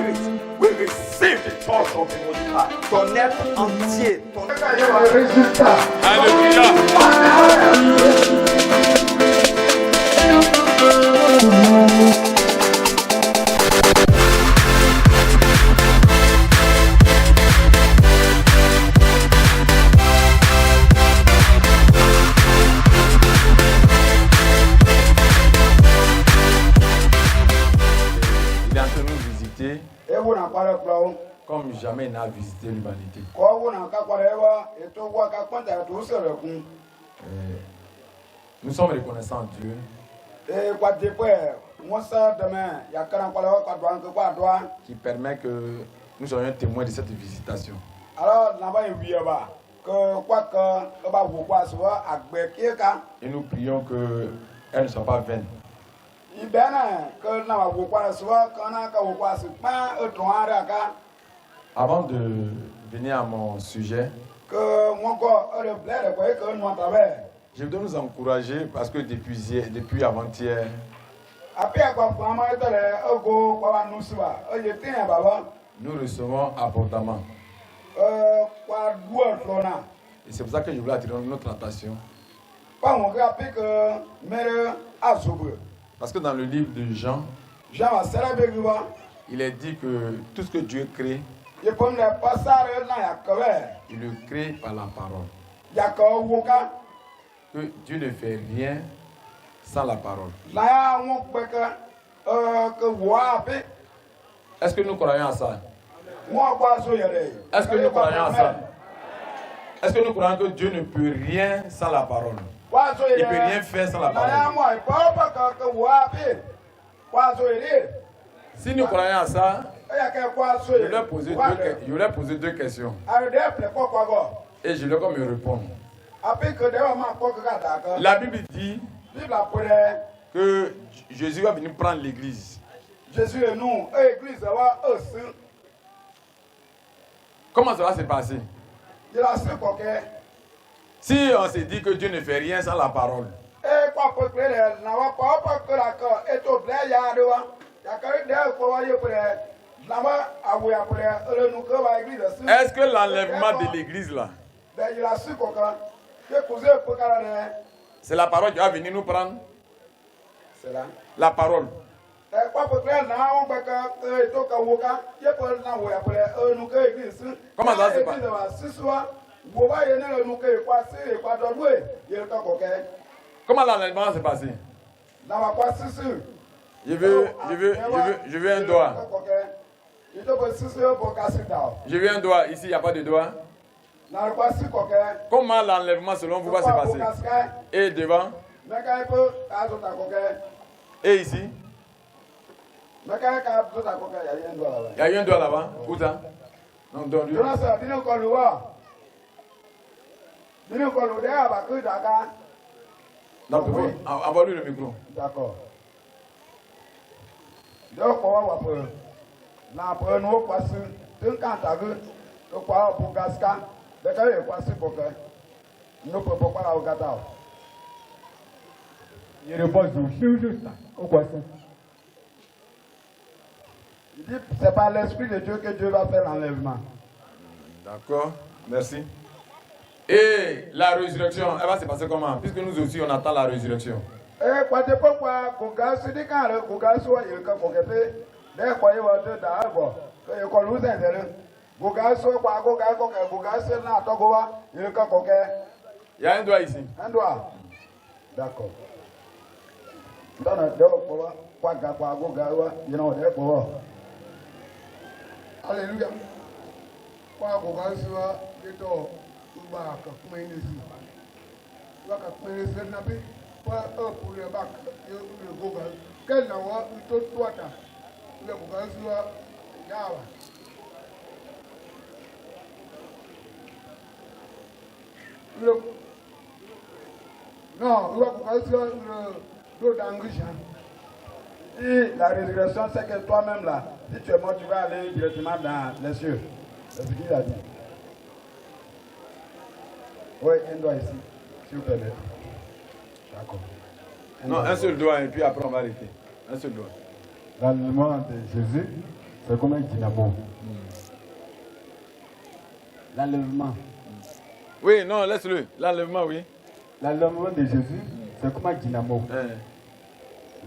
receive it. We receive the touch of the Most High. Ton être entier. Alléluia. Il est en train de nous visiter comme jamais il n'a visité l'humanité. Nous sommes reconnaissants à Dieu qui permet que nous soyons témoins de cette visitation. Et nous prions qu'elle ne soit pas vaine. Avant de venir à mon sujet, je voudrais nous encourager parce que depuis avant-hier, nous recevons abondamment. Et c'est pour ça que je voulais attirer notre attention. Parce que dans le livre de Jean, il est dit que tout ce que Dieu crée, il le crée par la parole. Que Dieu ne fait rien sans la parole. Est-ce que nous croyons à ça? Est-ce que nous croyons à ça? Est-ce que nous croyons que Dieu ne peut rien sans la parole? Il ne peut rien faire sans la parole. Si nous croyons à ça, je voulais poser deux questions. Et je leur me répondre. La Bible dit que Jésus va venir prendre l'église. Comment ça va se passer? Si on se dit que Dieu ne fait rien sans la parole, est-ce que l'enlèvement de l'église là, c'est la parole qui va venir nous prendre? C'est la parole. Comment ça va se passer? Comment l'enlèvement va se passer? Je veux un doigt. Je veux un doigt. Ici, il n'y a pas de doigt. Comment l'enlèvement selon vous va se passer? Et devant? Et ici? Il y a eu un doigt là-bas. Où ça? Non, donne-lui. Non, envoie-lui le micro. D'accord. Il dit, c'est par l'Esprit de Dieu que Dieu va faire l'enlèvement. D'accord, merci. Et la résurrection, elle va se passer comment? Puisque nous aussi, on attend la résurrection. Il y a un doigt ici. Un doigt. D'accord. Alléluia. Non, si la résurrection, c'est que toi-même là, si tu es mort, tu vas aller directement dans les cieux. C'est ce qu'il a dit. Oui, un doigt ici, s'il vous plaît. D'accord. Non, un seul doigt et puis après on va arrêter. Un seul doigt. Dans le nom de Jésus, c'est comme un dynamo. L'enlèvement. Oui, non, laisse-le. L'enlèvement, oui. L'enlèvement de Jésus, c'est comme un dynamo.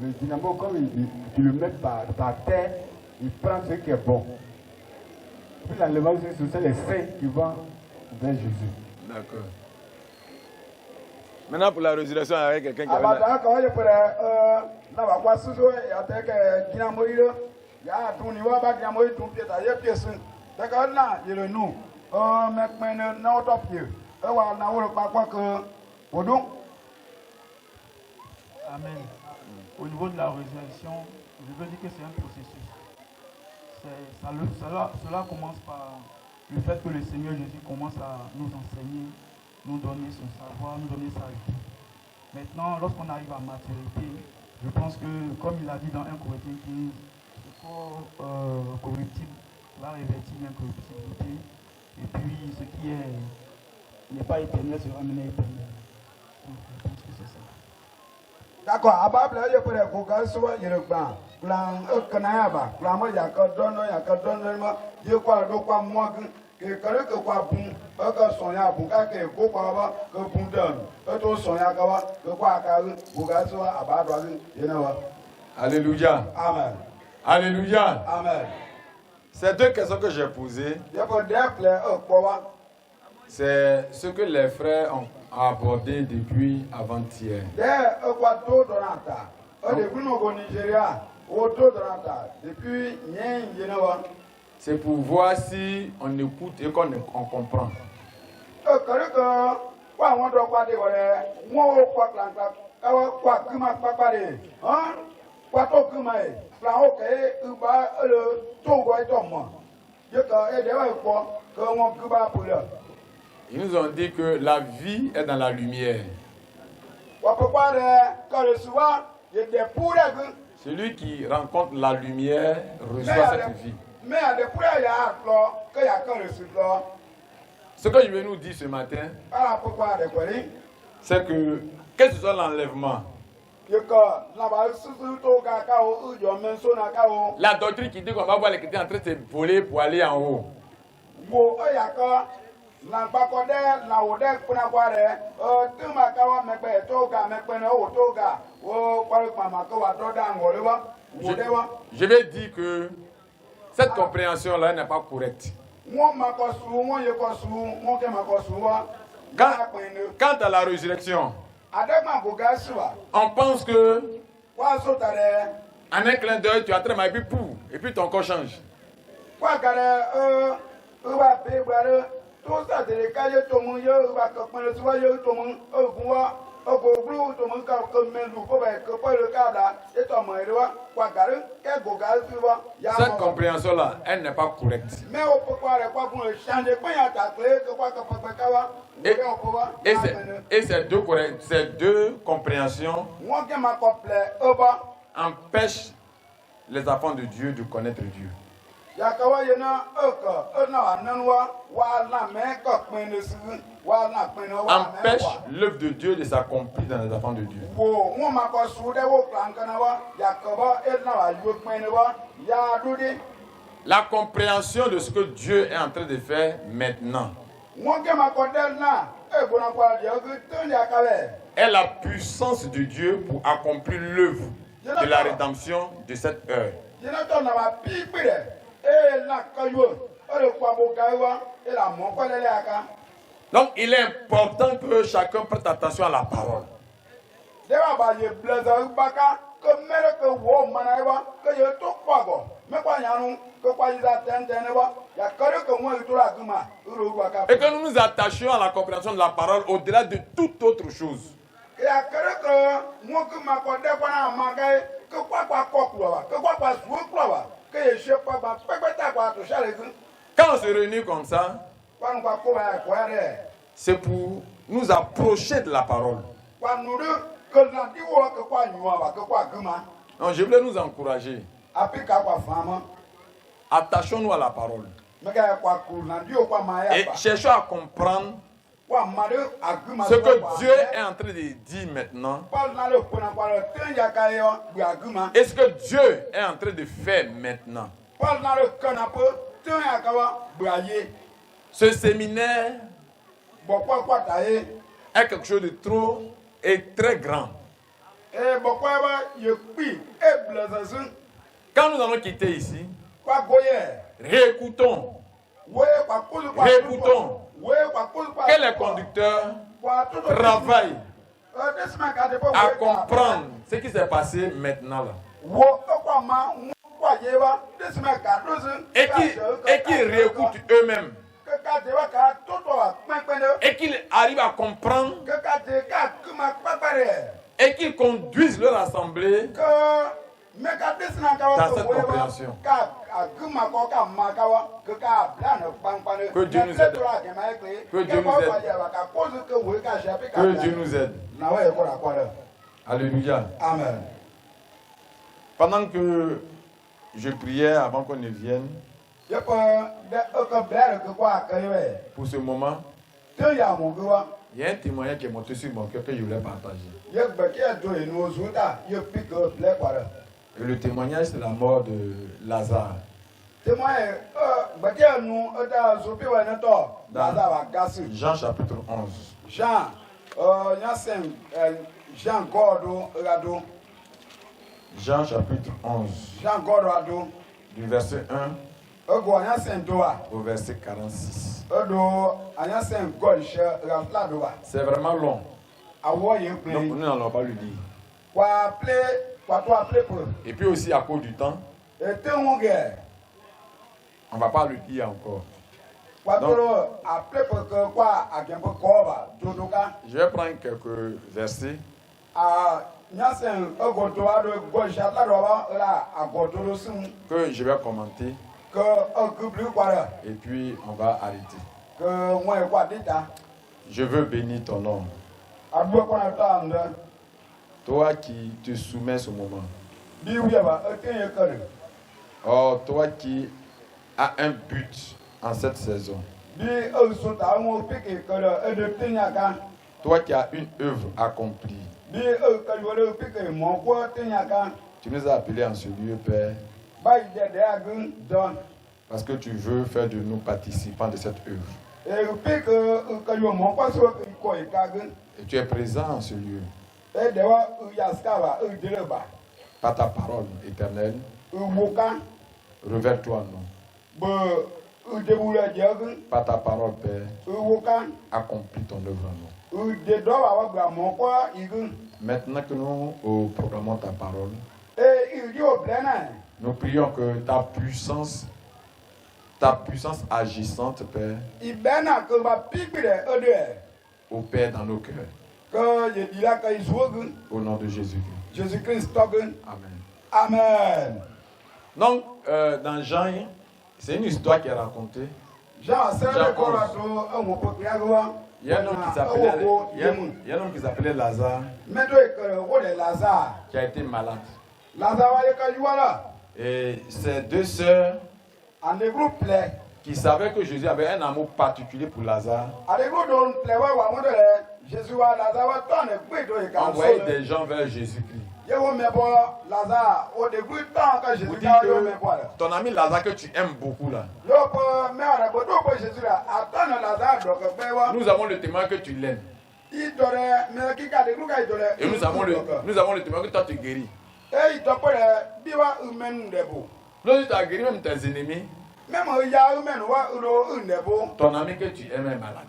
Le dynamo, comme tu le mets par terre, il prend ce qui est bon. Puis l'enlèvement, c'est les saints qui vont vers Jésus. D'accord. Maintenant, pour la résurrection, avec quelqu'un qui avait Amen. Au niveau de la résurrection, je veux dire que c'est un processus. Cela commence par le fait que le Seigneur Jésus commence à nous enseigner, nous donner son savoir, nous donner sa vie. Maintenant, lorsqu'on arrive à maturité, je pense que, comme il a dit dans 1 Corinthiens 15, ce corps corruptible va revêtir l'incorruptibilité, et puis ce qui n'est pas éternel sera amené éternel. Donc, je pense que c'est ça. D'accord, à part là, il y a pas de boucan, soit il y a le blanc. Blanc, canayaba, blanc, moi, il y a qu'un don, il y a quoi, le quoi, moi, que quoi, boum, que son ya, boucan, que quoi, que boum, donne, que son ya, que quoi, boucan, soit à bas, il y en a. Alléluia. Amen. Alléluia. Amen. Ces deux questions que j'ai posées, c'est ce que les frères ont abordé depuis avant-hier. C'est pour voir si on écoute et qu'on comprend. Ils nous ont dit que la vie est dans la lumière. Celui qui rencontre la lumière reçoit cette vie. Ce que je vais nous dire ce matin, c'est que, quel que soit l'enlèvement, la doctrine qui dit qu'on va voir les chrétiens en train de se voler pour aller en haut. Je vais dire que cette compréhension-là n'est pas correcte. Quant à la résurrection, on pense que en un clin d'œil, tu attrapes et puis ton corps change. Cette compréhension-là, elle n'est pas correcte. Et ces deux compréhensions empêchent les enfants de Dieu de connaître Dieu. Empêche l'œuvre de Dieu de s'accomplir dans les enfants de Dieu. La compréhension de ce que Dieu est en train de faire maintenant est la puissance de Dieu pour accomplir l'œuvre de la rédemption de cette heure. Donc il est important que chacun prête attention à la parole. Et que nous nous attachions à la compréhension de la parole au-delà de toute autre chose. Quand on se réunit comme ça, c'est pour nous approcher de la parole. Donc je voulais nous encourager. Attachons-nous à la parole. Et cherchons à comprendre ce que Dieu est en train de dire maintenant. Et ce que Dieu est en train de faire maintenant. Ce séminaire est quelque chose de trop et très grand. Quand nous allons quitter ici, réécoutons que les conducteurs travaillent à comprendre ce qui s'est passé maintenant là. Et qu'ils réécoutent eux-mêmes. Et qu'ils arrivent à comprendre. Et qu'ils conduisent leur assemblée dans cette compréhension. Que Dieu nous aide. Que Dieu nous aide. Que Dieu nous aide. Alléluia. Amen. Pendant que je priais avant qu'on ne vienne, pour ce moment, il y a un témoignage qui est monté sur mon cœur que je voulais partager. Et le témoignage, c'est la mort de Lazare. Dans Jean chapitre 11. Jean chapitre 11. Du verset 1 au verset 46. C'est vraiment long. Donc nous n'allons pas le dire. Et puis aussi à cause du temps, on ne va pas le dire encore. Donc, je vais prendre quelques versets que je vais commenter. Et puis on va arrêter. Je veux bénir ton nom. Toi qui te soumets ce moment. Oh, toi qui as un but en cette saison. Toi qui as une œuvre accomplie. Tu nous as appelés en ce lieu, Père. Parce que tu veux faire de nous participants de cette œuvre. Et tu es présent en ce lieu. Par ta parole éternelle, révèle-toi en nous. Par ta parole, Père, accomplis ton œuvre en nous. Maintenant que nous proclamons ta parole, nous prions que ta puissance agissante, Père, opère dans nos cœurs. Au nom de Jésus-Christ. Amen. Amen. Donc, dans Jean, c'est une histoire qui est racontée. Jean 11. Il y a un homme qui s'appelait Lazare, qui a été malade. Et ses deux sœurs qui savaient que Jésus avait un amour particulier pour Lazare, envoyaient des gens vers Jésus-Christ. Vous dites que ton ami Lazare que tu aimes beaucoup là, nous avons le témoin que tu l'aimes. Et nous avons le témoin que toi tu guéris. Lorsque tu as guéri même tes ennemis, ton ami que tu aimes est malade.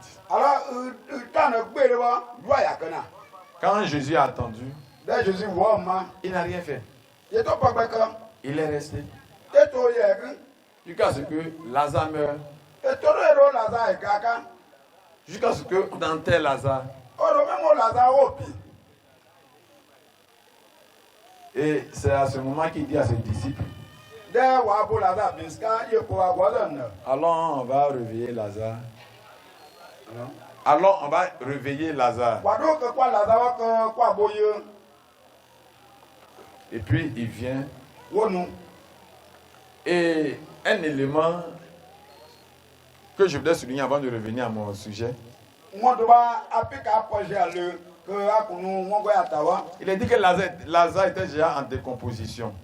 Quand Jésus a attendu, il n'a rien fait. Il est resté. Jusqu'à ce que Lazare meure. Jusqu'à ce qu'on enterre Lazare. Et c'est à ce moment qu'il dit à ses disciples, allons, on va réveiller Lazare. Allons, on va réveiller Lazare. Et puis il vient. Et un élément que je voudrais souligner avant de revenir à mon sujet. Il a dit que Lazare était déjà en décomposition.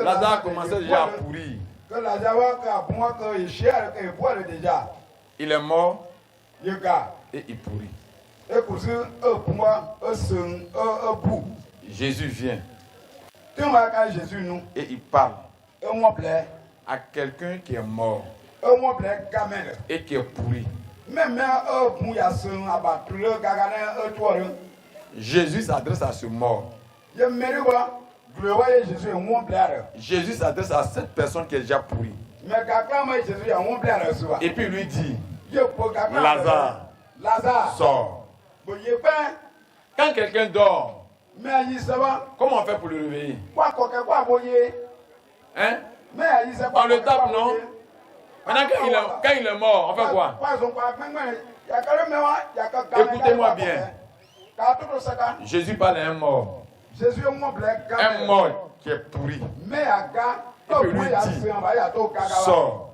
Lazare commençait déjà à pourrir. Il est mort et il pourrit. Jésus vient et il parle à quelqu'un qui est mort et qui est pourri. Jésus s'adresse à ce mort. Jésus s'adresse à cette personne qui est déjà pourrie. Et puis lui dit, Lazare, sors. Quand quelqu'un dort, comment on fait pour le réveiller? Hein? On le tape, non? Maintenant, quand il est mort, on fait quoi? Écoutez-moi bien. Jésus parle à un mort. Un mort qui est pourri. Et puis lui dit, sors.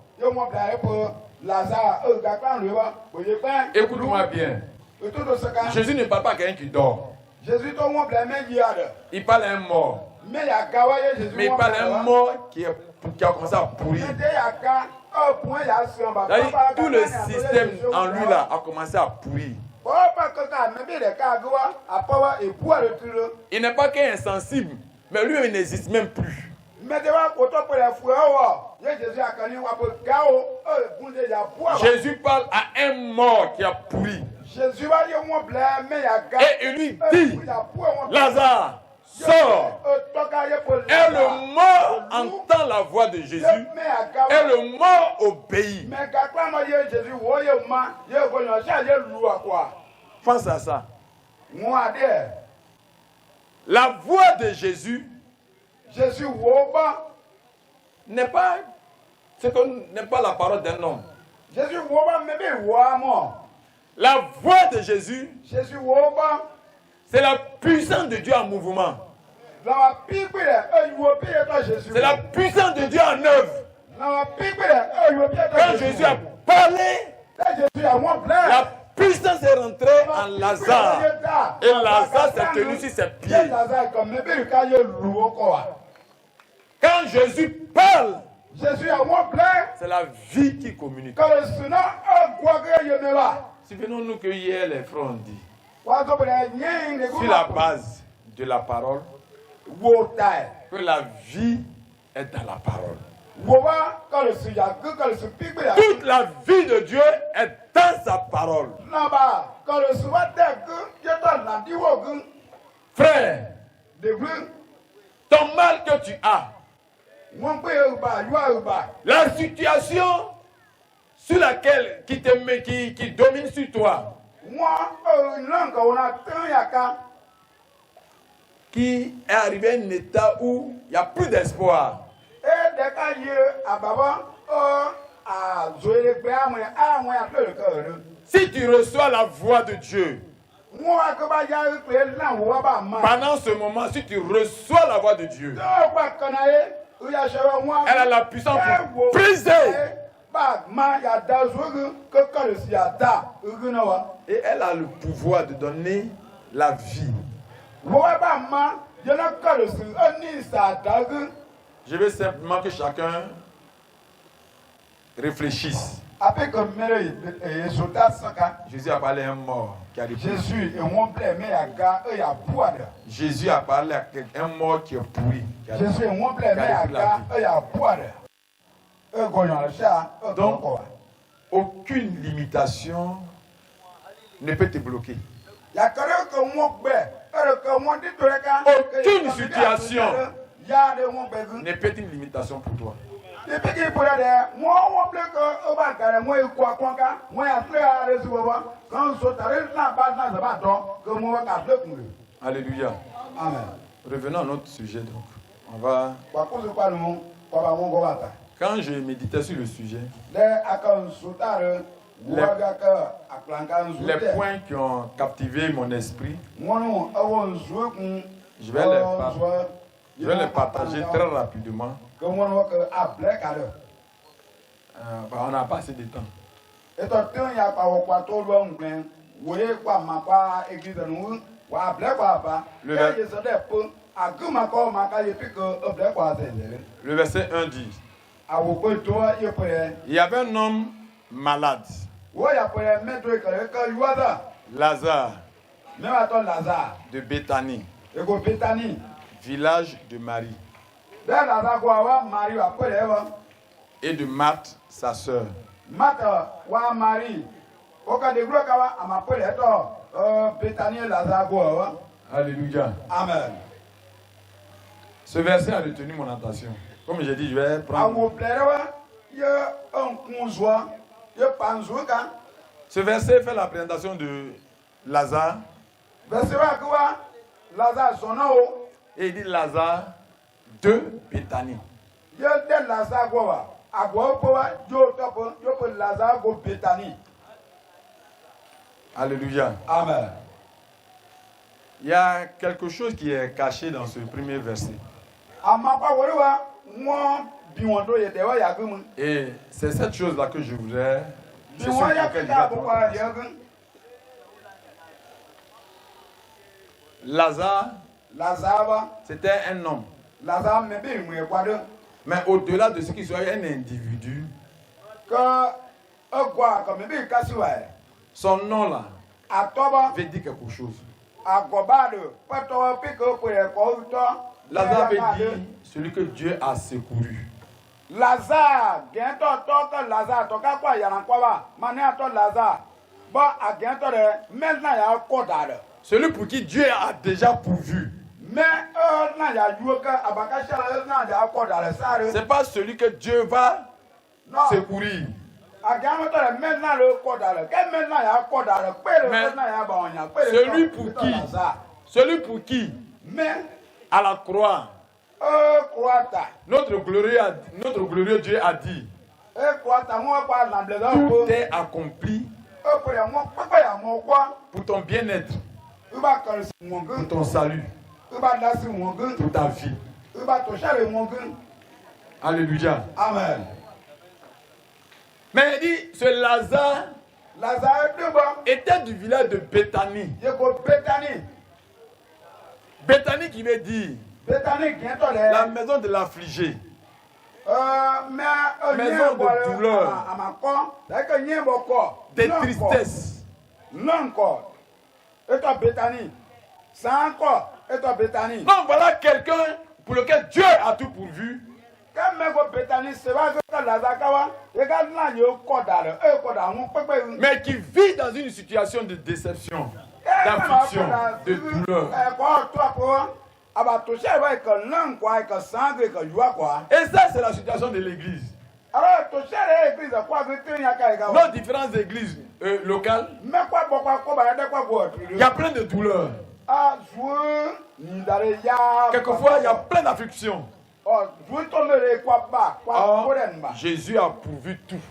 Écoute-moi bien. Jésus ne parle pas à quelqu'un qui dort. Il parle à un mort. Mais il parle à un mort qui a commencé à pourrir. Tout le système en lui là a commencé à pourrir. Il n'est pas qu'insensible, mais lui il n'existe même plus. Jésus parle à un mort qui a pourri. Et il lui dit, Lazare, sors. Et le mort entend la voix de Jésus. Et le mort obéit. Pense à ça. La voix de Jésus n'est pas la parole d'un homme. La voix de Jésus, c'est la puissance de Dieu en mouvement. C'est la puissance de Dieu en œuvre. Quand Jésus a parlé, la puissance est rentrée en Lazare. Et Lazare s'est tenu sur ses pieds. Quand Jésus parle, c'est la vie qui communique. Souvenons-nous que hier, les frères ont dit, sur la base de la parole, que la vie est dans la parole. Toute la vie de Dieu est dans sa parole. Frère, ton mal que tu as, la situation sur laquelle qui domine sur toi, qui est arrivé à un état où il n'y a plus d'espoir. Si tu reçois la voix de Dieu, pendant ce moment, si tu reçois la voix de Dieu, elle a la puissance pour briser. Et elle a le pouvoir de donner la vie. Je veux simplement que chacun réfléchisse. Jésus a parlé à un mort qui a répondu. Jésus a parlé à un mort qui est pourri. Donc, aucune limitation ne peut te bloquer. Aucune situation ne peut être une limitation pour toi. Alléluia. Amen. Revenons à notre sujet donc. On va. Quand je méditais sur le sujet, les points qui ont captivé mon esprit, je vais les partager très rapidement. On n'a pas assez de temps. Le verset 1 dit, il y avait un homme malade, Lazare, de Béthanie, village de Marie, et de Marthe, sa sœur. Alléluia. Amen. Ce verset a retenu mon attention. Comme j'ai dit, je vais prendre. Ce verset fait la présentation de Lazare. Et il dit Lazare de Béthanie. Alléluia. Amen. Il y a quelque chose qui est caché dans ce premier verset. Et c'est cette chose-là que je voudrais. C'est sur laquelle je vais prendre. Lazare, c'était un homme. Mais au-delà de ce qu'il soit un individu, son nom là veut dire quelque chose. Lazare veut dire celui que Dieu a secouru. Celui pour qui Dieu a déjà pourvu. C'est pas celui que Dieu va secourir. Mais celui pour qui à la croix notre glorieux Dieu a dit tout est accompli pour ton bien-être, pour ton salut, pour ta vie. Alléluia. Amen. Mais il dit, ce Lazare était du village de Béthanie. Béthanie qui veut dire la maison de l'affligé. Maison de douleur, de tristesse. Non, voilà quelqu'un pour lequel Dieu a tout pourvu. Mais qui vit dans une situation de déception, d'affliction, de douleur. Et ça, c'est la situation de l'église. Nos différentes églises locales, il y a plein de douleurs. Quelquefois, il y a plein d'afflictions. Jésus a pourvu tout.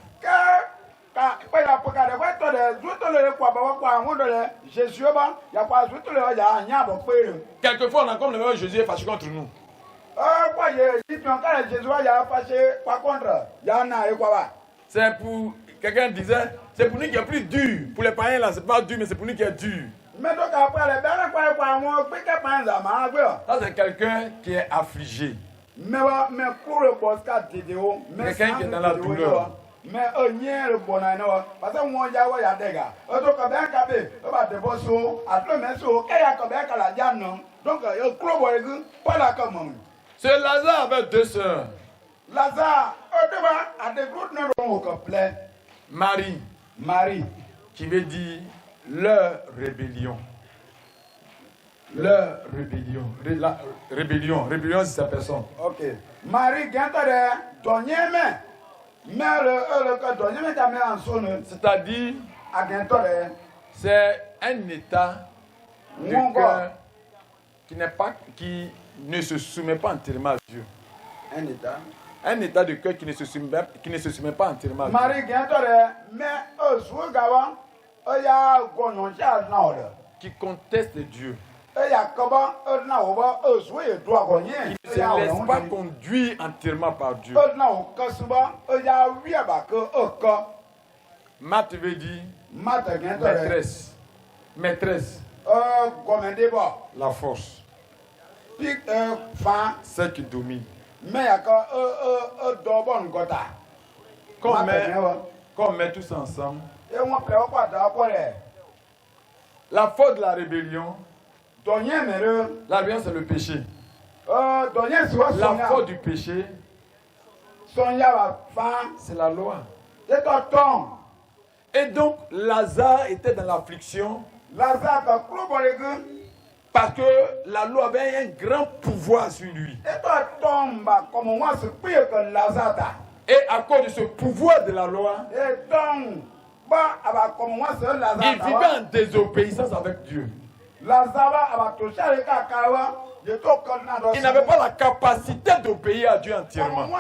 Quelquefois, on a comme le même Jésus est fâché contre nous. C'est pour, quelqu'un disait, c'est pour nous qui est plus dur. Pour les païens là, c'est pas dur, mais c'est pour nous qui est dur. Ça, c'est quelqu'un qui est affligé. Quelqu'un qui est dans la douleur. Ce Lazare avait deux sœurs. Marie, qui veut dire leur rébellion. Leur rébellion. La rébellion, c'est sa personne. Ok. Marie, c'est-à-dire, c'est un état de cœur qui ne se soumet pas entièrement à Dieu. Un état de cœur qui ne se soumet pas entièrement à Dieu. Qui conteste Dieu. Qui ne se laisse pas conduire entièrement par Dieu. Marthe veut dire maîtresse. La force. Celle qui domine. Quand on met tout ça ensemble, la faute de la rébellion, la rébellion c'est le péché. La faute du péché, c'est la loi. Et donc Lazare était dans l'affliction parce que la loi avait un grand pouvoir sur lui. Et à cause de ce pouvoir de la loi, il vivait en désobéissance avec Dieu. Il n'avait pas la capacité d'obéir à Dieu entièrement. Même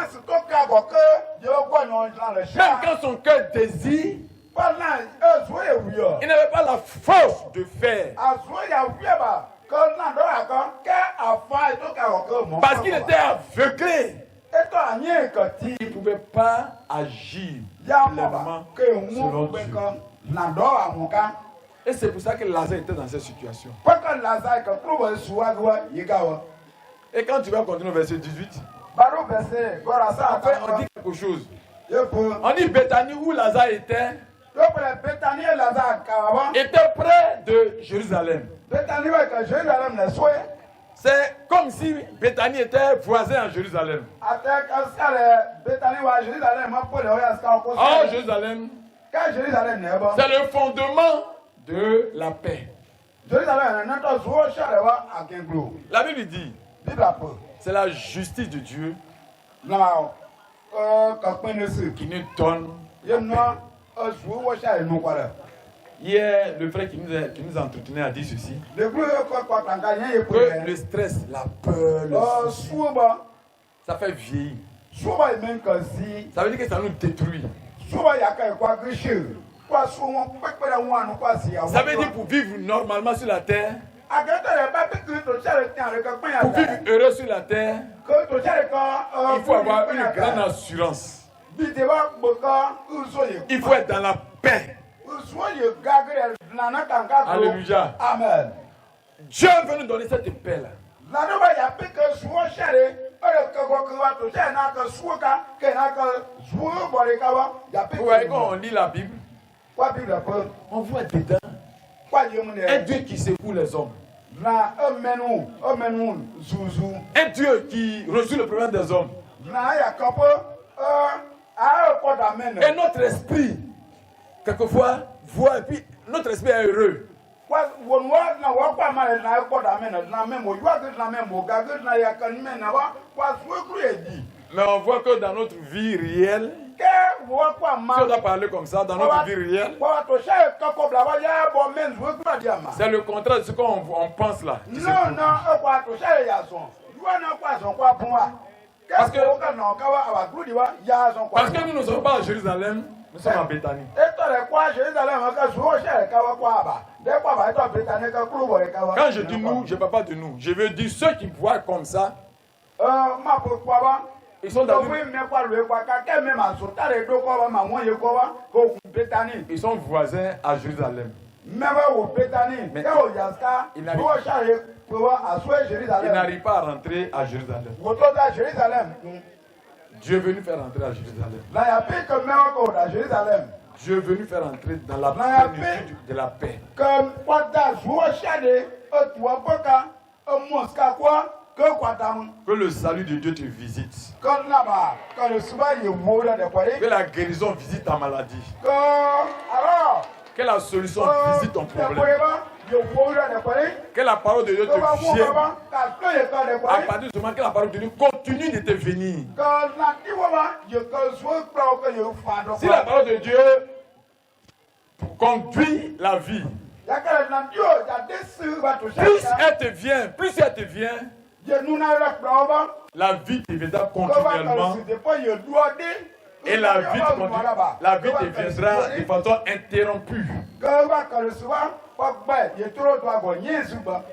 quand son cœur désire, il n'avait pas la force de faire. Parce qu'il était aveuglé. Il ne pouvait pas agir pleinement selon Dieu. Et c'est pour ça que Lazare était dans cette situation. Et quand tu vas continuer au verset 18, après on dit quelque chose. On dit Béthanie où Lazare était près de Jérusalem. C'est comme si Béthanie était voisin à Jérusalem. Or, Jérusalem, c'est le fondement de la paix. La Bible dit, c'est la justice de Dieu qui nous donne la paix. Hier, le frère qui nous entretenait a dit ceci. Que le stress, la peur, le souci, ça fait vieillir. Ça veut dire que ça nous détruit. Ça veut dire pour vivre normalement sur la terre, pour vivre heureux sur la terre, il faut avoir une grande assurance. Il faut être dans la paix. Alléluia. Amen. Dieu veut nous donner cette paix-là. Vous voyez, quand on lit la Bible, on voit dedans un Dieu qui secoue les hommes. Un Dieu qui résout le problème des hommes. Et notre esprit, quelquefois, voit, et puis notre esprit est heureux. Mais on voit que dans notre vie réelle, si on doit parler comme ça, dans notre vie réelle, c'est le contraire de ce qu'on pense là. Parce que nous ne sommes pas à Jérusalem, nous sommes à Béthanie. Quand je dis nous, je ne parle pas de nous. Je veux dire ceux qui voient comme ça. Ils sont dans ils sont voisins à Jérusalem. Mais ils n'arrivent pas à rentrer à Jérusalem. Dieu est venu faire rentrer à Jérusalem. Dieu est venu faire entrer dans la plénitude de la paix. Que le salut de Dieu te visite. Que la guérison visite ta maladie. Que la solution visite ton problème. Que la parole de Dieu te vienne. À partir du moment que la parole de Dieu continue de te venir. Si la parole de Dieu conduit la vie, plus elle te vient, la vie te viendra continuellement. Et la vie te viendra de façon interrompue.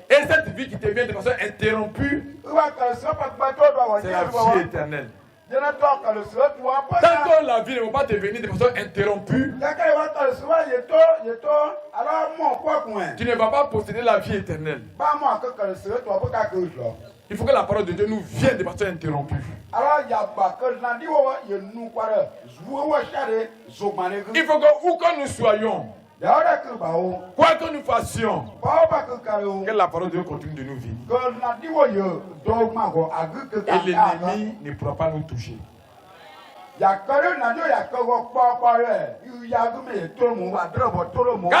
Et cette vie qui te vient de façon interrompue, c'est la vie éternelle. Tantôt la vie ne va pas te venir de façon interrompue. Tu ne vas pas posséder la vie éternelle. Il faut que la parole de Dieu nous vienne de façon interrompue. Il faut que où que nous soyons, quoi que nous fassions, que la parole de Dieu continue de nous vivre. Et l'ennemi ne pourra pas nous toucher. Quand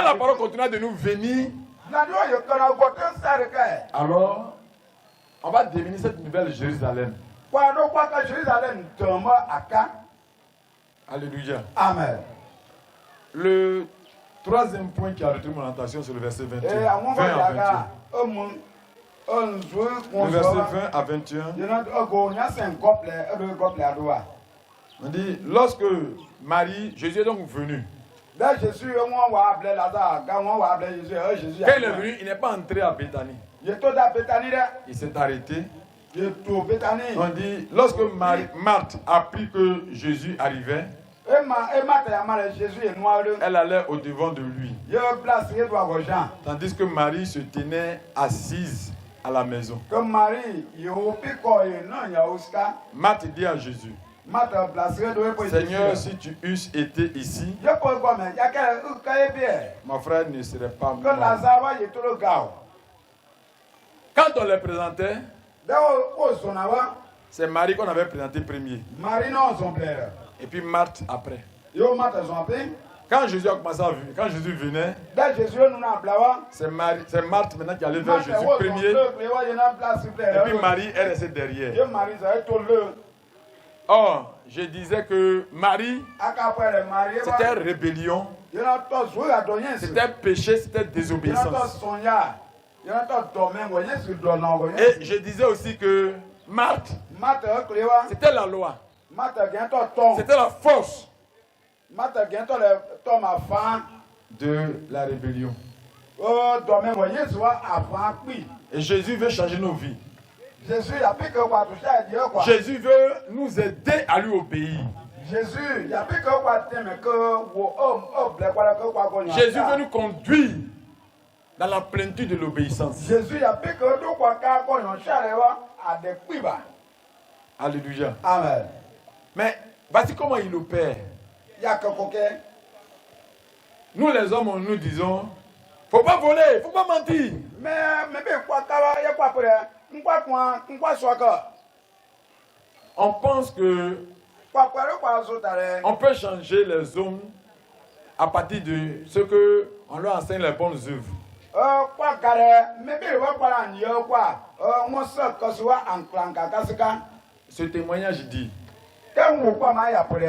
la parole continue de nous venir, alors on va devenir cette nouvelle Jérusalem. Alléluia. Amen. Le troisième point qui a retenu mon attention, c'est le verset 21. 20 à 21. Le verset 20 à 21. On dit, lorsque Marie, Jésus est donc venu. Quand il est venu, il n'est pas entré à Béthanie. Il s'est arrêté. On dit, lorsque Marthe apprit que Jésus arrivait, elle allait au devant de lui. Tandis que Marie se tenait assise à la maison. Marthe dit à Jésus, Seigneur, si tu eusses été ici, mon frère ne serait pas mort. Quand on les présentait, c'est Marie qu'on avait présenté premier. Et puis Marthe après. Quand Jésus a commencé à venir, quand Jésus venait, c'est Marthe maintenant qui allait vers Jésus premier. Et puis Marie est restée derrière. Or, je disais que Marie, c'était rébellion, c'était péché, c'était désobéissance. Et je disais aussi que Marthe, c'était la loi, c'était la force de la rébellion. Et Jésus veut changer nos vies. Jésus veut nous aider à lui obéir. Jésus veut nous conduire dans la plénitude de l'obéissance. Alléluia. Amen. Mais voici comment il opère. Nous les hommes, nous disons, faut pas voler, faut pas mentir. On pense que on peut changer les hommes à partir de ce que on leur enseigne les bonnes œuvres. Ce témoignage dit,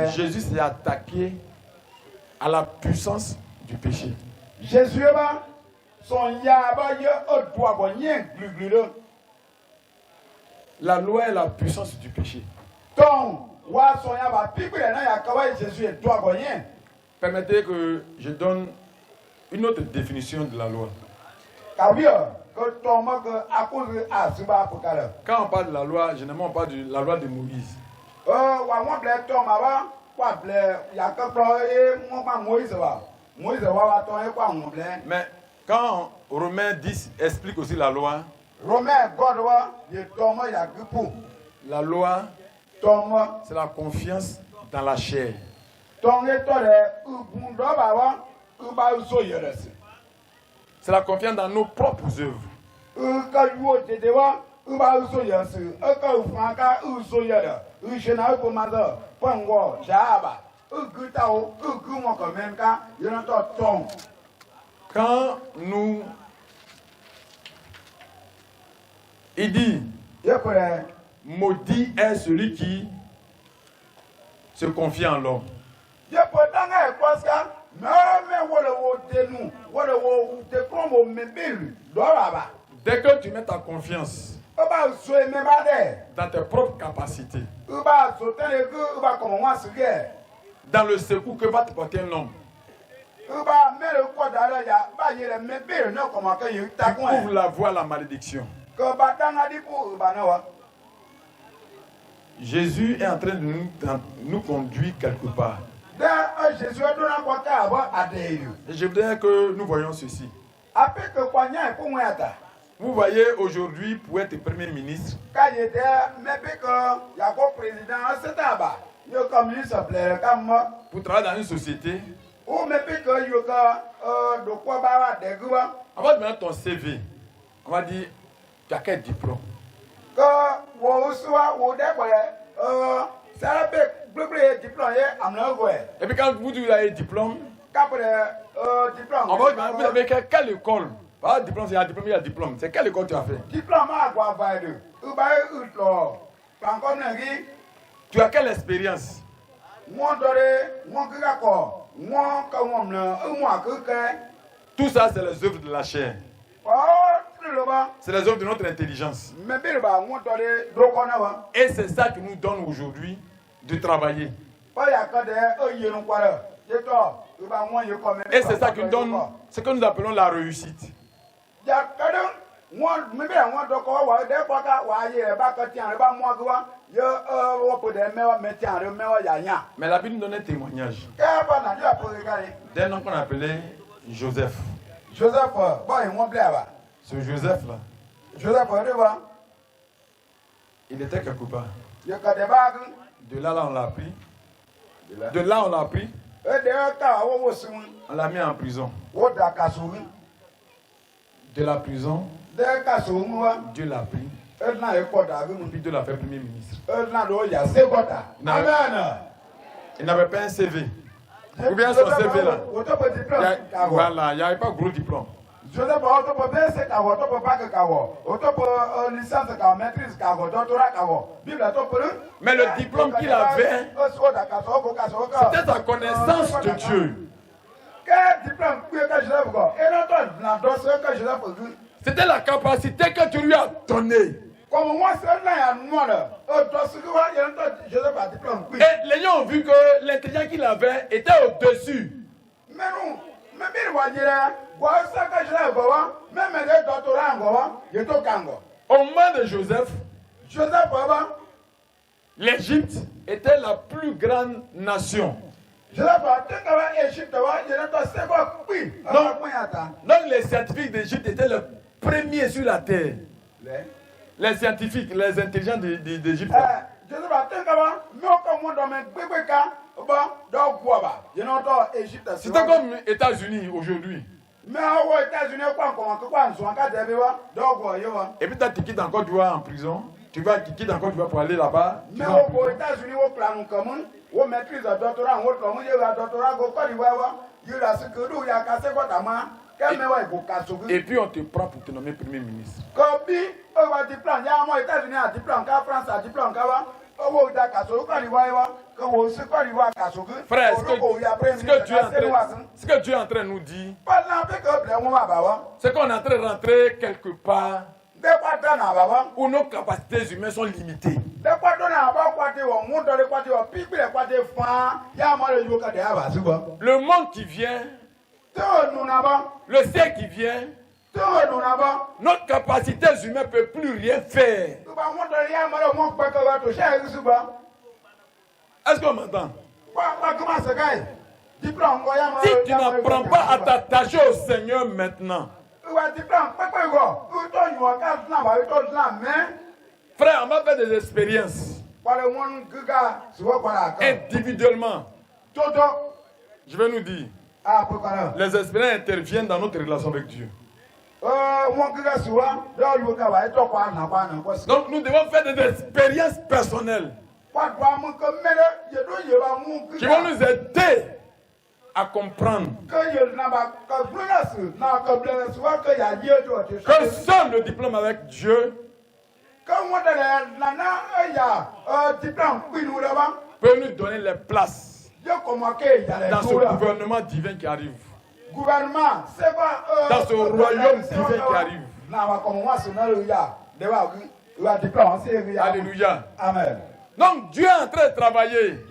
Jésus s'est attaqué à la puissance du péché. Jésus la loi est la puissance du péché. Permettez que je donne une autre définition de la loi. Quand on parle de la loi, généralement on parle de la loi de Moïse. Mais quand Romains 10 explique aussi la loi, la loi, c'est la confiance dans la chair. C'est la confiance dans nos propres œuvres. Quand nous... Il dit, maudit est celui qui se confie en l'homme. Dès que tu mets ta confiance dans tes propres capacités, dans le secours que va te porter un homme, tu ouvres la voie à la malédiction. Jésus est en train de nous conduire quelque part. Et je voudrais que nous voyions ceci. Vous voyez aujourd'hui, pour être Premier ministre, pour travailler dans une société, on va te mettre ton CV. On va dire, tu as quel diplôme? Et puis quand vous dites que vous avez un diplôme, on va vous demander quelle école? Pas diplôme, c'est un diplôme, il y a diplôme. C'est quelle école tu as fait? Tu as quelle expérience? Tout ça, c'est les œuvres de la chair. C'est les œuvres de notre intelligence. Et c'est ça qui nous donne aujourd'hui de travailler. Et c'est ça qui nous donne ce que nous appelons la réussite. Mais la Bible nous donne un témoignage d'un homme qu'on appelait Joseph. Ce Joseph-là, il était quelque part. De là, on l'a pris. De là, on l'a pris. On l'a mis en prison. De la prison, Dieu l'a pris. Puis Dieu l'a fait Premier ministre. Il n'avait pas un CV. Ou bien son CV là. Voilà, il n'y avait pas gros diplôme. Mais le diplôme qu'il avait, c'était sa connaissance de Dieu. C'était la capacité que tu lui as donnée. Et les gens ont vu que l'intelligence qu'il avait était au-dessus. Au moment de Joseph, l'Égypte était la plus grande nation. Donc les scientifiques d'Égypte étaient les premiers sur la terre. Les scientifiques, les intelligents d'Égypte. C'était comme les États-Unis aujourd'hui. Et puis tu quittes encore, tu vas en prison. Tu quittes encore, tu vas pour aller là-bas. Et puis on te prend pour te nommer Premier ministre. Frère, ce que Dieu est en train de nous dire, c'est qu'on est en train de rentrer quelque part où nos capacités humaines sont limitées. Le monde qui vient, le siècle qui vient, notre capacité humaine ne peut plus rien faire. Est-ce qu'on m'entend? Si tu n'apprends pas à t'attacher au Seigneur maintenant, frère, on va faire des expériences individuellement. Je vais nous dire, les expériences interviennent dans notre relation avec Dieu. Donc nous devons faire des expériences personnelles qui vont nous aider à comprendre que seul le diplôme avec Dieu peut nous donner les places dans ce gouvernement divin qui arrive. Dans ce royaume divin qui arrive. Alléluia. Amen. Donc Dieu est en train de travailler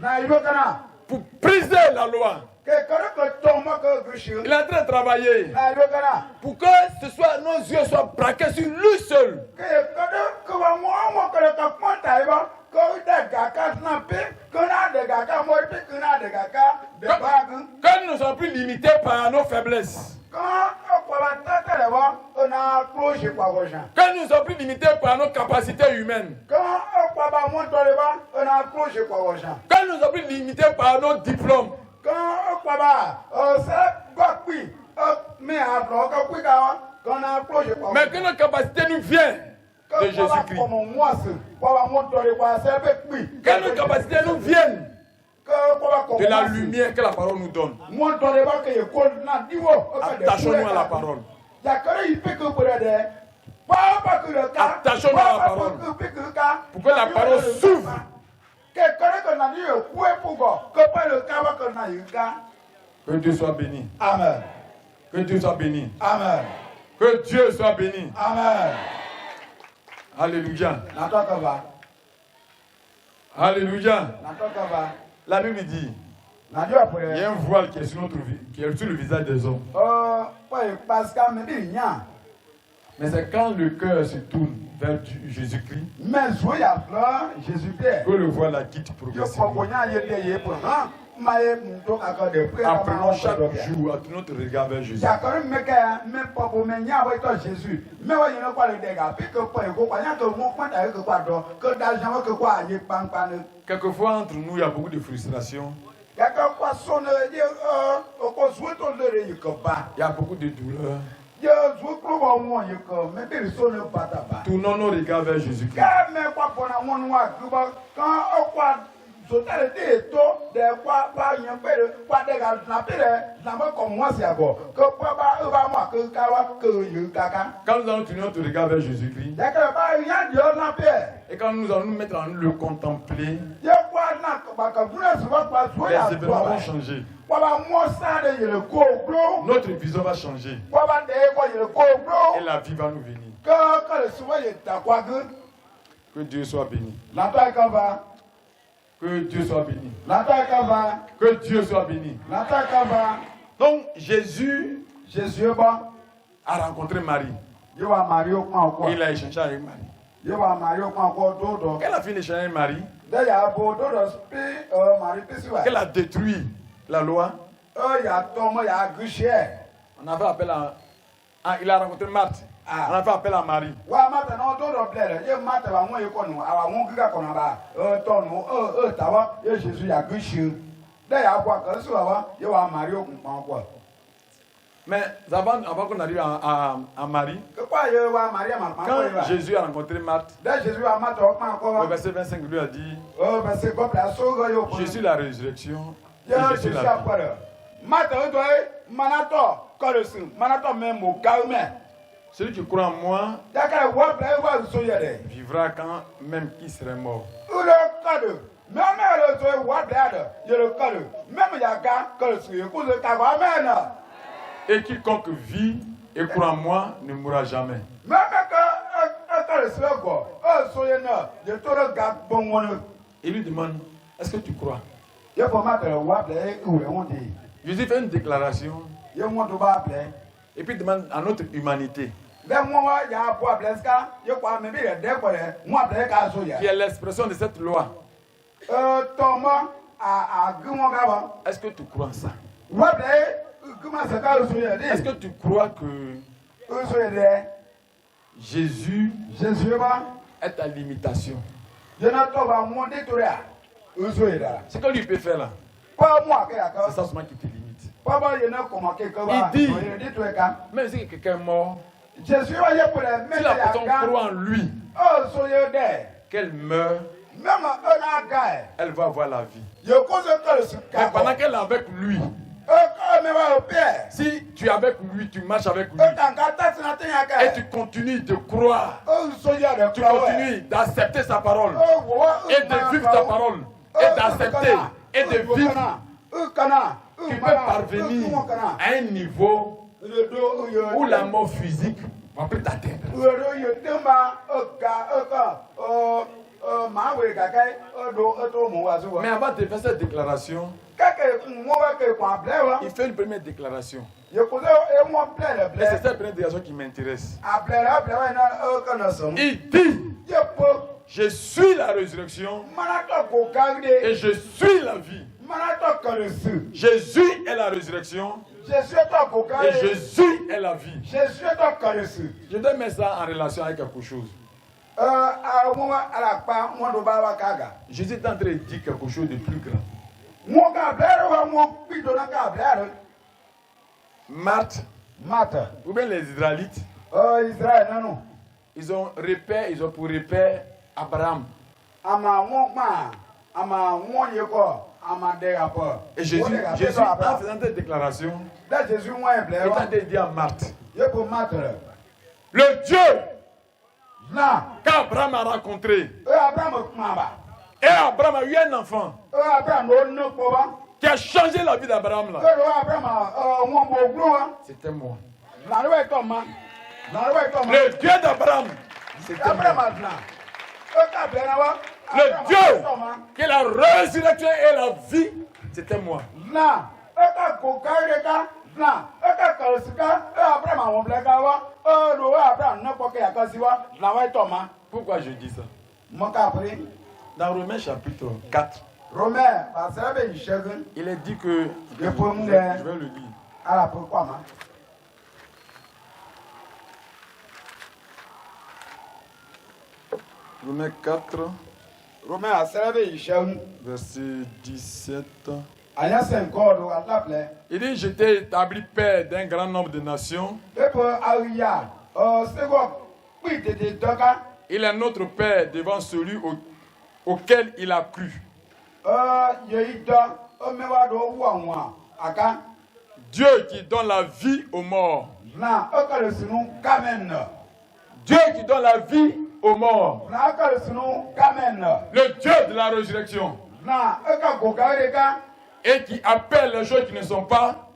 pour briser la loi. Il est en train de travailler pour que nos yeux soient braqués sur lui seul. Que nous ne sommes plus limités par nos faiblesses. Que nous ne sommes plus limités par nos capacités humaines. Que nous ne sommes plus limités par nos diplômes. Mais que nos capacités nous viennent de Jésus-Christ. Que nos capacités nous viennent de la lumière que la parole nous donne. Attachons-nous à la parole. Attachons-nous à la parole. Pour que la parole s'ouvre. Que Dieu soit béni. Amen. Que Dieu soit béni. Amen. Que Dieu soit béni. Amen. Alléluia. Alléluia. La Bible dit, il y a un voile qui est sur le visage des hommes. Mais c'est quand le cœur se tourne vers Jésus-Christ que le voile la quitte progressivement. Apprenons chaque jour à notre regard vers Jésus. Quelquefois entre nous, il y a beaucoup de frustration. Il y a beaucoup de douleur. Tournons nos regards vers Jésus-Christ. Quand nous allons tourner notre regard vers Jésus-Christ, et quand nous allons nous mettre à le contempler, les événements vont changer. Notre vision va changer. Et la vie va nous venir. Que Dieu soit béni. Que Dieu soit béni. Que Dieu soit béni. Donc Jésus a rencontré Marie. Il a échangé avec Marie. Quelle a fini d'échanger avec Marie? Qu'elle a détruit la loi. On a fait appel à... il a rencontré Marthe. On a fait appel à Marie. Mais avant qu'on arrive à Marie, quand Jésus a rencontré Marthe, au verset 25, lui a dit, je suis la résurrection et je suis la vie. Celui qui croit en moi vivra quand même qui serait mort. Et quiconque vit et croit en moi ne mourra jamais. Il lui demande, est-ce que tu crois? Jésus fait une déclaration. Et puis demande à notre humanité, qui est l'expression de cette loi. Est-ce que tu crois en ça? Est-ce que tu crois que Jésus est ta limitation? Ce que lui peut faire là, c'est ça seulement qui te limite. Il dit, même si quelqu'un est mort, si la personne croit en lui, qu'elle meurt, elle va avoir la vie. Mais pendant qu'elle est avec lui, si tu es avec lui, tu marches avec lui, et tu continues de croire, tu continues d'accepter sa parole, et de vivre ta parole, et d'accepter, et de vivre, tu peux parvenir à un niveau où la mort physique va plus t'atteindre. Mais avant de faire cette déclaration, il fait une première déclaration. Et c'est cette première déclaration qui m'intéresse. Il dit, Je suis la résurrection et je suis la vie. Jésus est la résurrection et Jésus est la vie. Je dois mettre ça en relation avec quelque chose. Jésus est en train de dire quelque chose de plus grand. Marthe, ou bien les Israélites, ils ont pour repère Abraham. Et Jésus en faisant cette déclaration, il est en train de dire à Marthe, le Dieu qu'Abraham a rencontré, et Abraham a eu un enfant qui a changé la vie d'Abraham. C'était moi. Le Dieu d'Abraham, c'était moi. Le Dieu qui est la résurrection et la vie, c'était moi. Pourquoi je dis ça? Dans Romains chapitre 4, il est dit que... Je vais le lire. Romains 4, verset 17. Il dit, je t'ai établi père d'un grand nombre de nations. Il est notre père devant celui auquel il a cru. Dieu qui donne la vie aux morts. Dieu qui donne la vie aux morts. Le Dieu de la résurrection. Et qui appelle les choses qui ne sont pas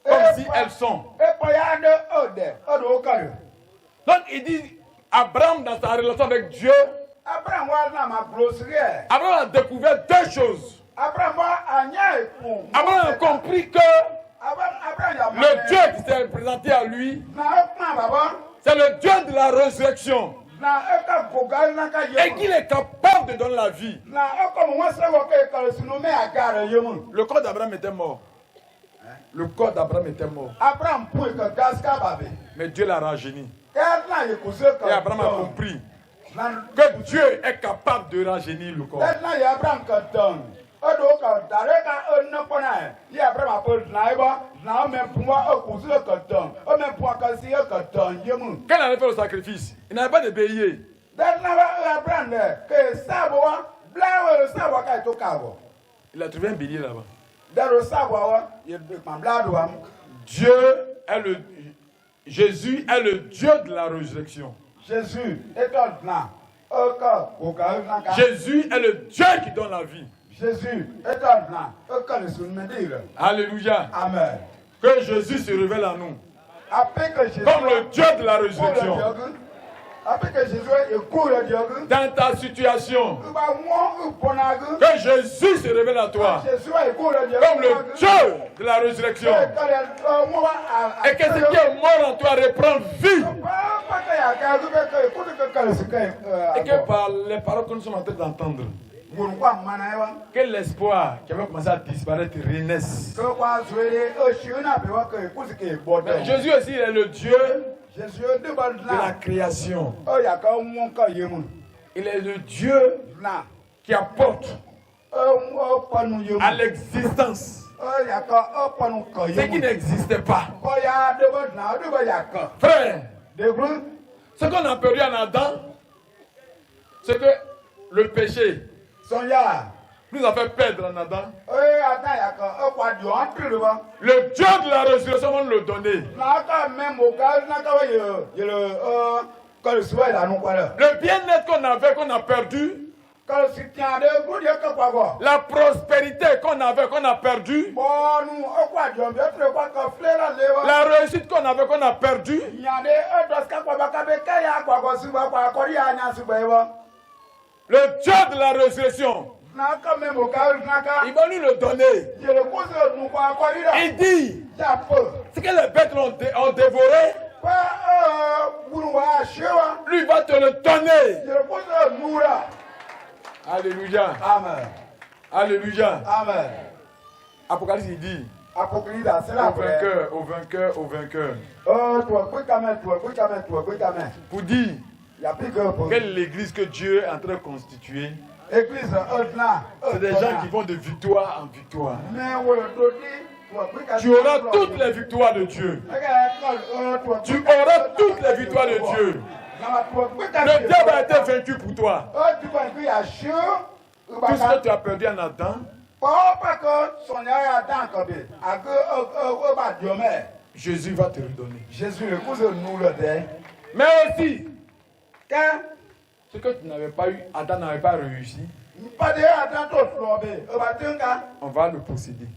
comme si elles sont. Donc il dit, Abraham dans sa relation avec Dieu, Abraham a découvert deux choses. Abraham a compris que le Dieu qui s'est présenté à lui, c'est le Dieu de la résurrection. Et qu'il est capable de donner la vie. Le corps d'Abraham était mort. Le corps d'Abraham était mort. Mais Dieu l'a rajeuni. Et Abraham a compris que Dieu est capable de rajeunir le corps. Quand il allait faire le sacrifice, il n'avait pas de bélier. Il a trouvé un bélier là-bas. Jésus est le Dieu de la résurrection. Jésus est le Dieu qui donne la vie. Alléluia. Amen. Que Jésus se révèle à nous comme le Dieu de la résurrection. Dans ta situation, que Jésus se révèle à toi comme le Dieu de la résurrection. Et que ce qui est mort en toi reprend vie. Et que par les paroles que nous sommes en train d'entendre, que l'espoir qui avait commencé à disparaître renaisse. Jésus aussi est le Dieu de la création. Il est le Dieu qui apporte à l'existence ce qui n'existait pas. Frère, ce qu'on a perdu en Adam, c'est que le péché nous a fait perdre en Adam. Le Dieu de la résurrection va nous le donner. Le bien-être qu'on a perdu. La prospérité qu'on a perdue. La réussite qu'on a perdue. Le Dieu de la résurrection, il va nous le donner. Il dit, ce que les bêtes ont dévoré, Lui va te le donner. Alléluia. Amen. Alléluia. Amen. Apocalypse il dit au vainqueur. Pour dire quelle est l'église que Dieu est en train de constituer. C'est des gens qui vont de victoire en victoire. Tu auras toutes les victoires de Dieu. Tu auras toutes les victoires de Dieu. Le diable a été vaincu pour toi. Tout ce que tu as perdu en Adam, Jésus va te redonner. Mais aussi, ce que tu n'avais pas eu, Adam n'avait pas réussi, on va le posséder.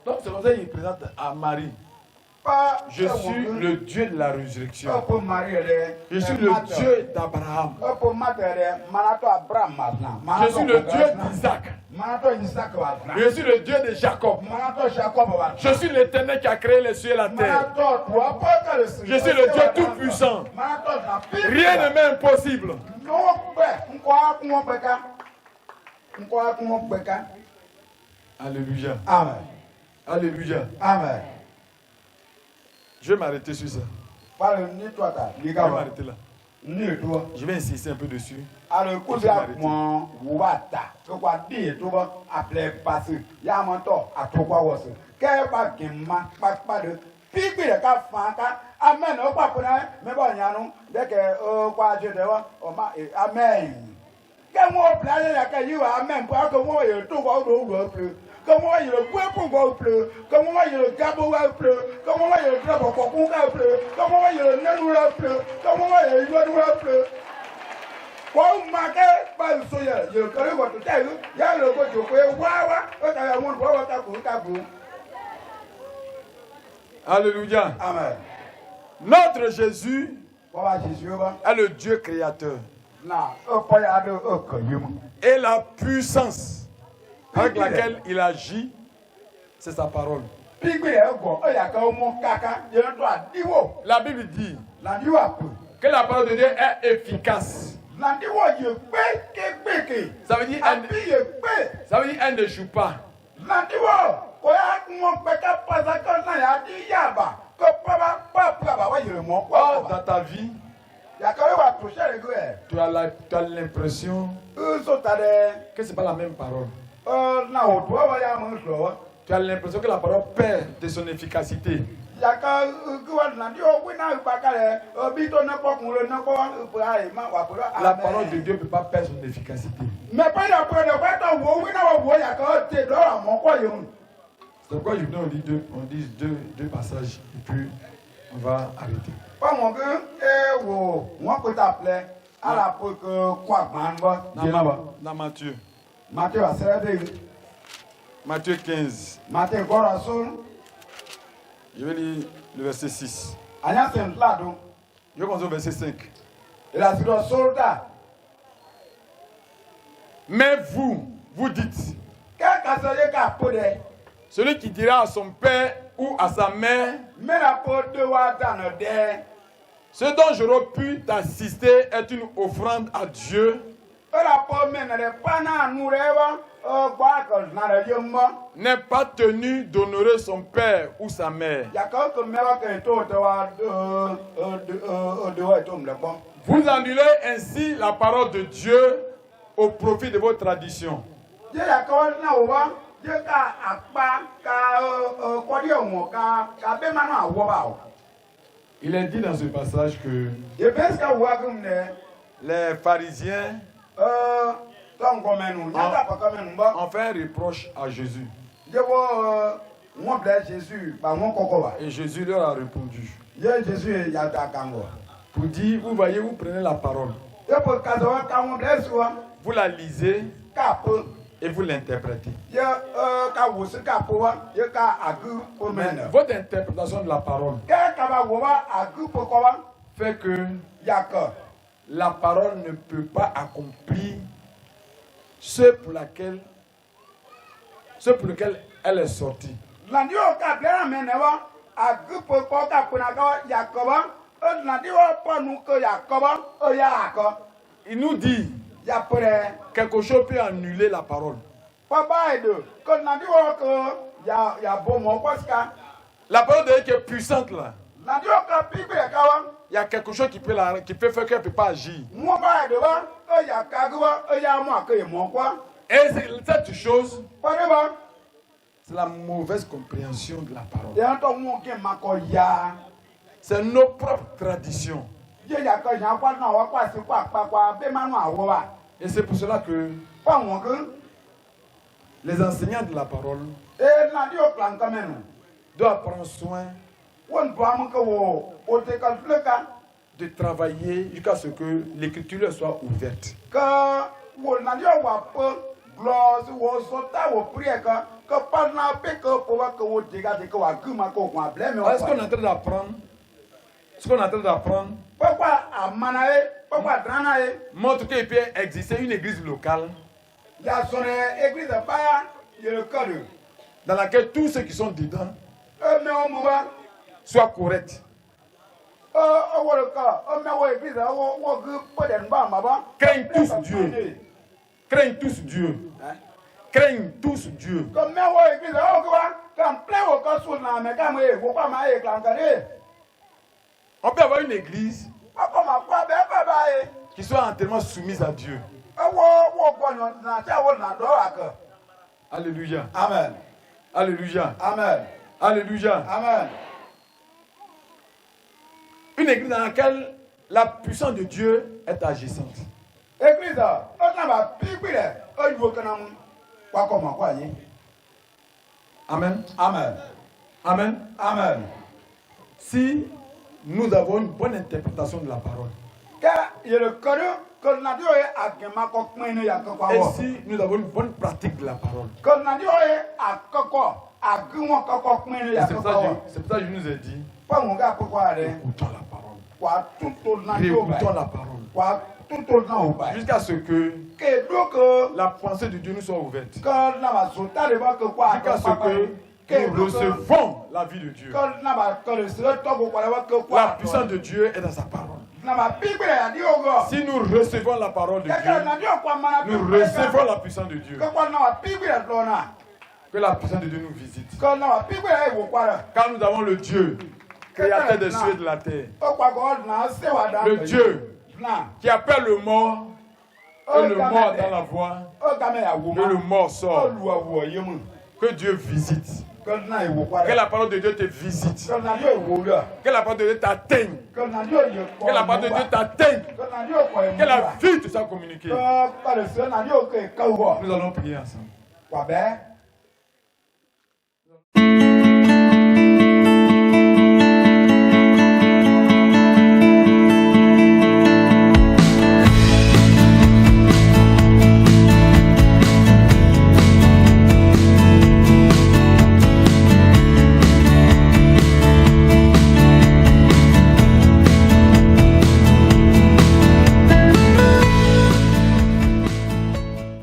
Donc c'est comme ça qu'il présente à Marie. Je suis le Dieu de la résurrection. Je suis le Dieu d'Abraham. Je suis le Dieu d'Isaac. Je suis le Dieu de Jacob. Je suis l'Éternel qui a créé les cieux et la terre. Je suis le Dieu tout-puissant. Rien ne m'est impossible. Alléluia. Amen. Alléluia. Amen. Je vais m'arrêter sur ça. Je vais m'arrêter là. Je vais insister un peu dessus. Comment il le bois pour voir pleu, comment il le gabo pleu, comment il le drap pour qu'on pleu, comment il le nanou pleu, comment il le nanou pleu. Quoi marqué par le soya, il connaît votre terre, il y a le côté de Wawa, quand il y a mon bois tabou. Alléluia. Amen. Notre Jésus est le Dieu créateur. Et la puissance avec laquelle il agit, c'est sa parole. La Bible dit que la parole de Dieu est efficace. Ça veut dire elle ne joue pas. Or, dans ta vie, tu as l'impression que ce n'est pas la même parole. Tu as l'impression que la parole perd de son efficacité. La parole de Dieu ne peut pas perdre son efficacité. C'est pourquoi je voulais on dit deux passages et puis on va arrêter. Dans Matthieu. Matthieu 15. Je vais lire le verset 6. Je commence au verset 5. Mais vous dites, celui qui dira à son père ou à sa mère, ce dont j'aurais pu t'assister est une offrande à Dieu, n'est pas tenu d'honorer son père ou sa mère. Vous annulez ainsi la parole de Dieu au profit de vos traditions. Il est dit dans ce passage que les pharisiens ont fait un reproche à Jésus. Et Jésus leur a répondu. Pour dire, vous voyez, vous prenez la parole. Vous la lisez et vous l'interprétez. Votre interprétation de la parole fait que la parole ne peut pas accomplir ce pour lequel elle est sortie. Il nous dit quelque chose peut annuler la parole. La parole de Dieu qui est puissante là. Il y a quelque chose qui peut faire qu'elle ne peut pas agir. Et cette chose, c'est la mauvaise compréhension de la parole. C'est nos propres traditions. Et c'est pour cela que les enseignants de la parole doivent prendre soin de travailler jusqu'à ce que l'écriture soit ouverte. Est-ce qu'on est en train d'apprendre? Ce qu'on est en train d'apprendre montre qu'il peut exister une église locale dans laquelle tous ceux qui sont dedans soient corrects. Craignent tous Dieu. Craignent tous Dieu. Craignent tous Dieu. On peut avoir une église qui soit entièrement soumise à Dieu. Alléluia. Amen. Alléluia. Amen. Alléluia. Amen. Une église dans laquelle la puissance de Dieu est agissante. Amen. Amen. Amen. Amen. Si nous avons une bonne interprétation de la parole, et si nous avons une bonne pratique de la parole, c'est pour ça que je nous ai dit, écoutons la parole. Réécoutons la parole. Jusqu'à ce que la pensée de Dieu nous soit ouverte. Jusqu'à ce que nous recevons la vie de Dieu. La puissance de Dieu est dans sa parole. Si nous recevons la parole de Dieu, nous recevons la puissance de Dieu. Que la puissance de Dieu nous visite. Car nous avons le Dieu, créateur des cieux et de la terre. Le Dieu qui appelle le mort, et le mort dans la voie, et le mort sort. Que Dieu visite. Que la parole de Dieu te visite. Que la parole de Dieu t'atteigne. Que la parole de Dieu t'atteigne. Que la vie te soit communiquée. Nous allons prier ensemble.